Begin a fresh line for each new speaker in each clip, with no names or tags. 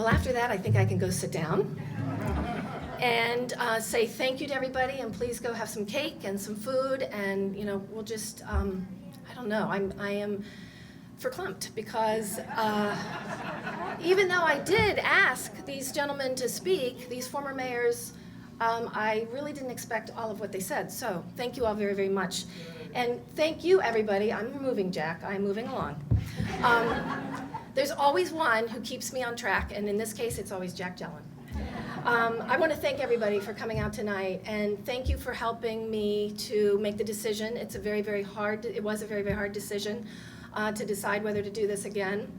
Well, after that, I think I can go sit down and say thank you to everybody, and please go have some cake and some food, and we'll just, I don't know, I am verklempt because even though I did ask these gentlemen to speak, these former mayors, I really didn't expect all of what they said. So thank you all very, very much. And thank you, everybody. I'm moving, Jack. I'm moving along. There's always one who keeps me on track, and in this case, it's always Jack Jellin. I want to thank everybody for coming out tonight, and thank you for helping me to make the decision. It was a very, very hard decision to decide whether to do this again.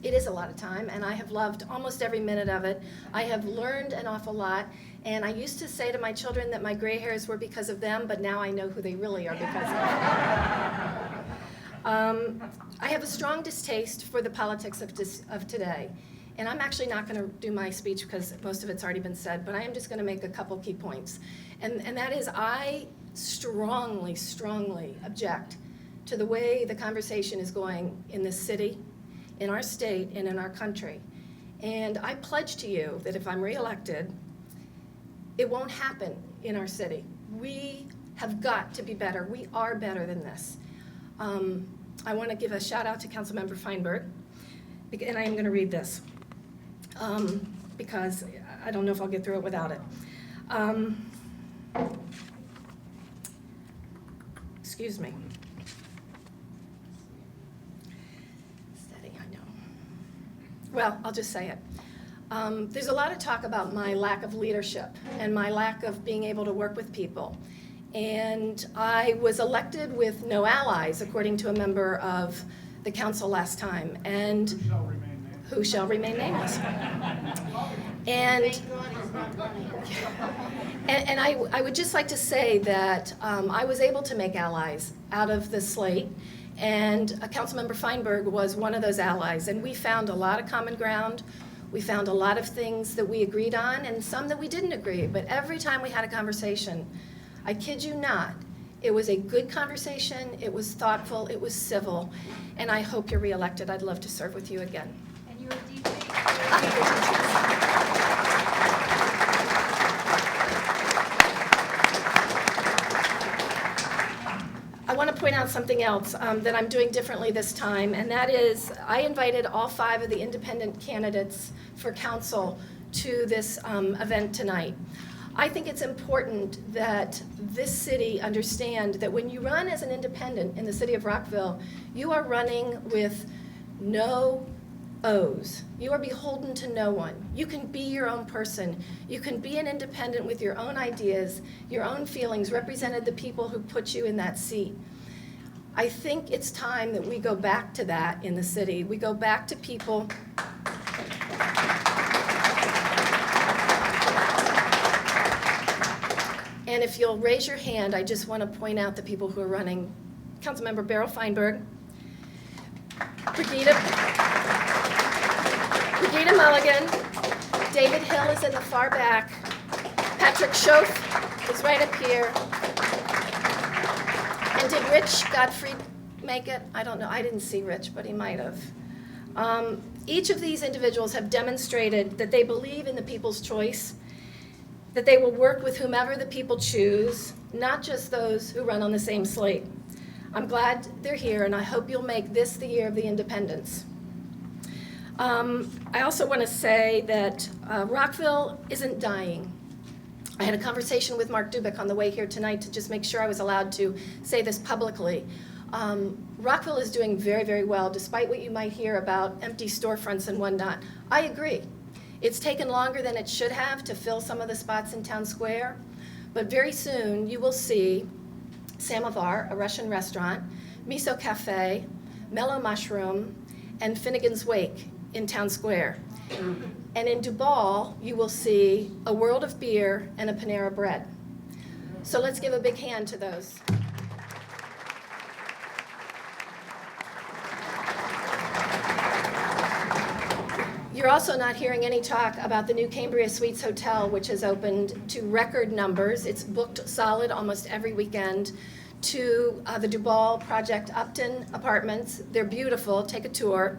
It is a lot of time, and I have loved almost every minute of it. I have learned an awful lot, and I used to say to my children that my gray hairs were because of them, but now I know who they really are because of. I have a strong distaste for the politics of today, and I'm actually not going to do my speech because most of it's already been said, but I am just going to make a couple key points, and that is I strongly, strongly object to the way the conversation is going in this city, in our state, and in our country. And I pledge to you that if I'm reelected, it won't happen in our city. We have got to be better. We are better than this. I want to give a shout out to Councilmember Feinberg, and I am going to read this because I don't know if I'll get through it without it. Excuse me. Steady, I know. Well, I'll just say it. There's a lot of talk about my lack of leadership and my lack of being able to work with people. And I was elected with no allies, according to a member of the council last time. And who shall remain nameless. And I would just like to say that I was able to make allies out of the slate, and Councilmember Feinberg was one of those allies, and we found a lot of common ground. We found a lot of things that we agreed on and some that we didn't agree, but every time we had a conversation, I kid you not, it was a good conversation, it was thoughtful, it was civil, and I hope you're reelected. I'd love to serve with you again.
And you're a DJ?
I want to point out something else that I'm doing differently this time, and that is I invited all 5 of the independent candidates for council to this event tonight. I think it's important that this city understand that when you run as an independent in the city of Rockville, you are running with no O's. You are beholden to no one. You can be your own person. You can be an independent with your own ideas, your own feelings, represented the people who put you in that seat. I think it's time that we go back to that in the city. We go back to people and if you'll raise your hand, I just want to point out the people who are running. Councilmember Beryl Feinberg, Brigida Mulligan, David Hill is in the far back, Patrick Schoaf is right up here, and did Rich Gottfried make it? I don't know, I didn't see Rich, but he might have. Each of these individuals have demonstrated that they believe in the people's choice, that they will work with whomever the people choose, not just those who run on the same slate. I'm glad they're here, and I hope you'll make this the year of the independence. I also want to say that Rockville isn't dying. I had a conversation with Mark Dubik on the way here tonight to just make sure I was allowed to say this publicly. Rockville is doing very, very well, despite what you might hear about empty storefronts and whatnot. I agree. It's taken longer than it should have to fill some of the spots in Town Square, but very soon you will see Samovar, a Russian restaurant, Miso Cafe, Mellow Mushroom, and Finnegan's Wake in Town Square. And in Duval, you will see a World of Beer and a Panera Bread. So let's give a big hand to those. You're also not hearing any talk about the new Cambria Suites Hotel, which has opened to record numbers. It's booked solid almost every weekend. To the Duval Project Upton apartments. They're beautiful, take a tour.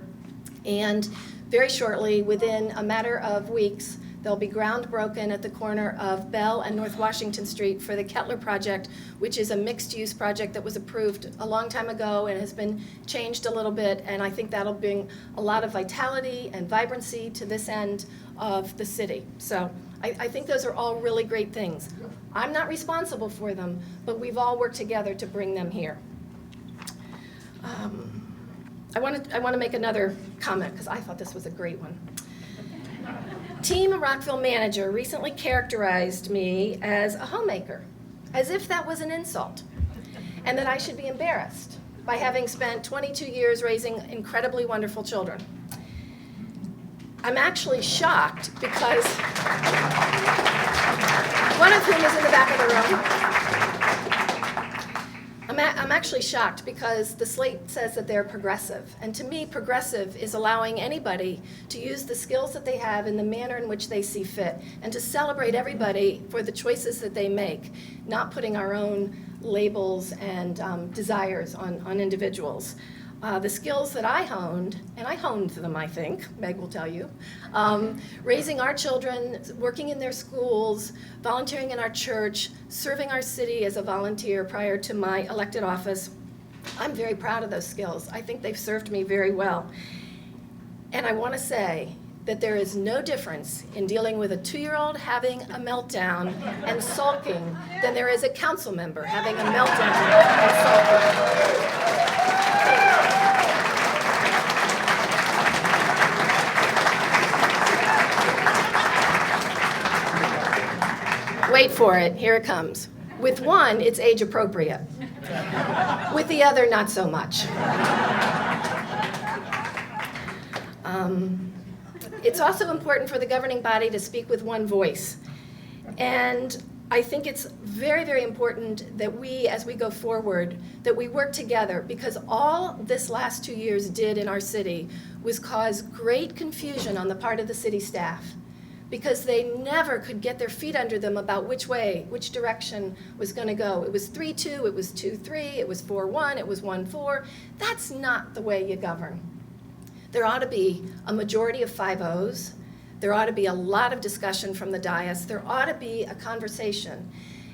And very shortly, within a matter of weeks, there'll be ground broken at the corner of Bell and North Washington Street for the Kettler project, which is a mixed-use project that was approved a long time ago and has been changed a little bit, and I think that'll bring a lot of vitality and vibrancy to this end of the city. So I think those are all really great things. I'm not responsible for them, but we've all worked together to bring them here. I want to make another comment because I thought this was a great one. Team Rockville manager recently characterized me as a homemaker, as if that was an insult, and that I should be embarrassed by having spent 22 years raising incredibly wonderful children. I'm actually shocked because one of whom is in the back of the room. I'm actually shocked because the slate says that they're progressive. And to me, progressive is allowing anybody to use the skills that they have in the manner in which they see fit and to celebrate everybody for the choices that they make, not putting our own labels and desires on individuals. The skills that I honed, and I honed them, I think, Meg will tell you, raising our children, working in their schools, volunteering in our church, serving our city as a volunteer prior to my elected office. I'm very proud of those skills. I think they've served me very well. And I want to say that there is no difference in dealing with a 2-year-old having a meltdown and sulking than there is a council member having a meltdown and sulking. Wait for it, here it comes. With one, it's age appropriate. With the other, not so much. It's also important for the governing body to speak with one voice. And I think it's very, very important that we, as we go forward, that we work together, because all this last 2 years did in our city was cause great confusion on the part of the city staff, because they never could get their feet under them about which direction was going to go. It was 3-2, it was 2-3, it was 4-1, it was 1-4. That's not the way you govern. There ought to be a majority of 5-0s. There ought to be a lot of discussion from the dais. There ought to be a conversation.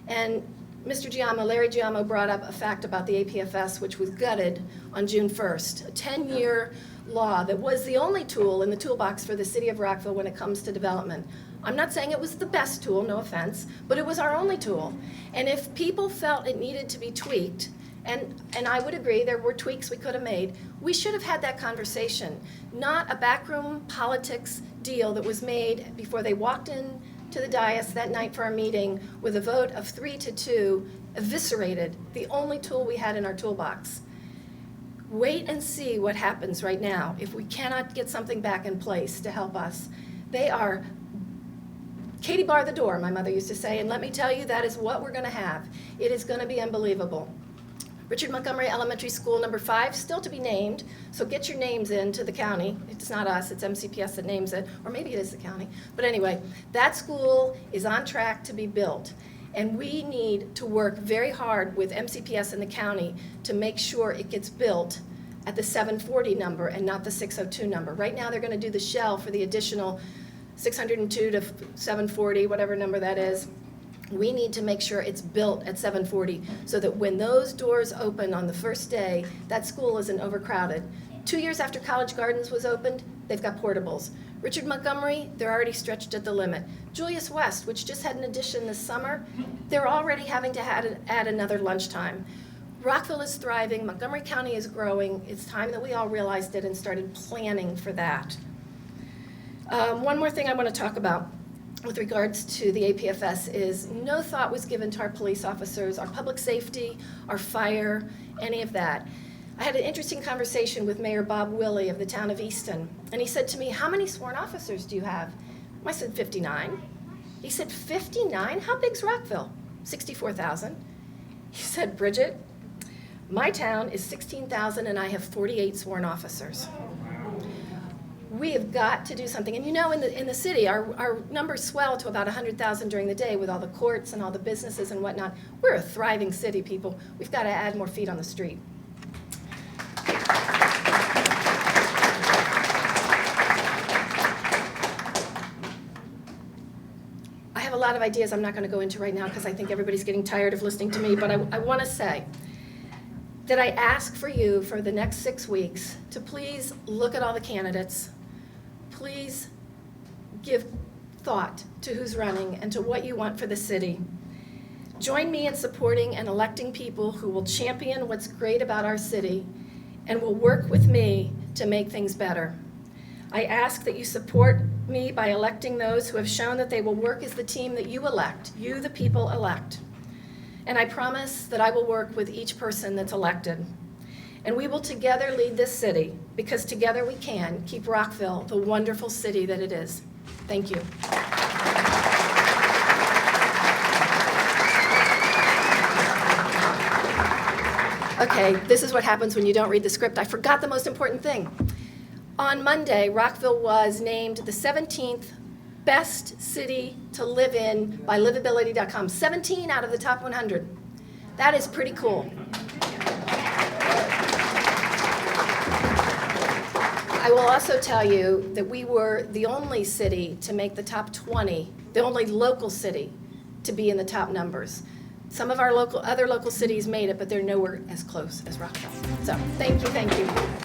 And Mr. Giamo, Larry Giamo, brought up a fact about the APFS, which was gutted on June 1st, a 10-year law that was the only tool in the toolbox for the city of Rockville when it comes to development. I'm not saying it was the best tool, no offense, but it was our only tool. And if people felt it needed to be tweaked, and I would agree there were tweaks we could have made, we should have had that conversation, not a backroom politics deal that was made before they walked in to the dais that night for our meeting with a vote of 3-2, eviscerated the only tool we had in our toolbox. Wait and see what happens right now if we cannot get something back in place to help us. They are Katie bar the door, my mother used to say, and let me tell you, that is what we're going to have. It is going to be unbelievable. Richard Montgomery Elementary School number 5, still to be named, so get your names in to the county. It's not us, it's MCPS that names it, or maybe it is the county. But anyway, that school is on track to be built, and we need to work very hard with MCPS and the county to make sure it gets built at the 740 number and not the 602 number. Right now they're going to do the shell for the additional 602 to 740, whatever number that is. We need to make sure it's built at 740 so that when those doors open on the first day, that school isn't overcrowded. 2 years after College Gardens was opened, they've got portables. Richard Montgomery, they're already stretched at the limit. Julius West, which just had an addition this summer, they're already having to add another lunchtime. Rockville is thriving, Montgomery County is growing. It's time that we all realized it and started planning for that. One more thing I want to talk about with regards to the APFS is no thought was given to our police officers, our public safety, our fire, any of that. I had an interesting conversation with Mayor Bob Willey of the town of Easton, and he said to me, how many sworn officers do you have? I said, 59. He said, 59? How big's Rockville? 64,000. He said, Bridget, my town is 16,000 and I have 48 sworn officers. We have got to do something. And you know, in the city, our numbers swell to about 100,000 during the day with all the courts and all the businesses and whatnot. We're a thriving city, people. We've got to add more feet on the street. lot of ideas I'm not going to go into right now because I think everybody's getting tired of listening to me, but I want to say that I ask for you for the next 6 weeks to please look at all the candidates. Please give thought to who's running and to what you want for the city. Join me in supporting and electing people who will champion what's great about our city and will work with me to make things better. I ask that you support me by electing those who have shown that they will work as the team that you elect, you the people elect. And I promise that I will work with each person that's elected. And we will together lead this city, because together we can keep Rockville the wonderful city that it is. Thank you. Okay, this is what happens when you don't read the script. I forgot the most important thing. On Monday, Rockville was named the 17th best city to live in by livability.com. 17 out of the top 100. That is pretty cool. I will also tell you that we were the only city to make the top 20, the only local city to be in the top numbers. Some of our other local cities made it, but they're nowhere as close as Rockville. So, thank you, thank you.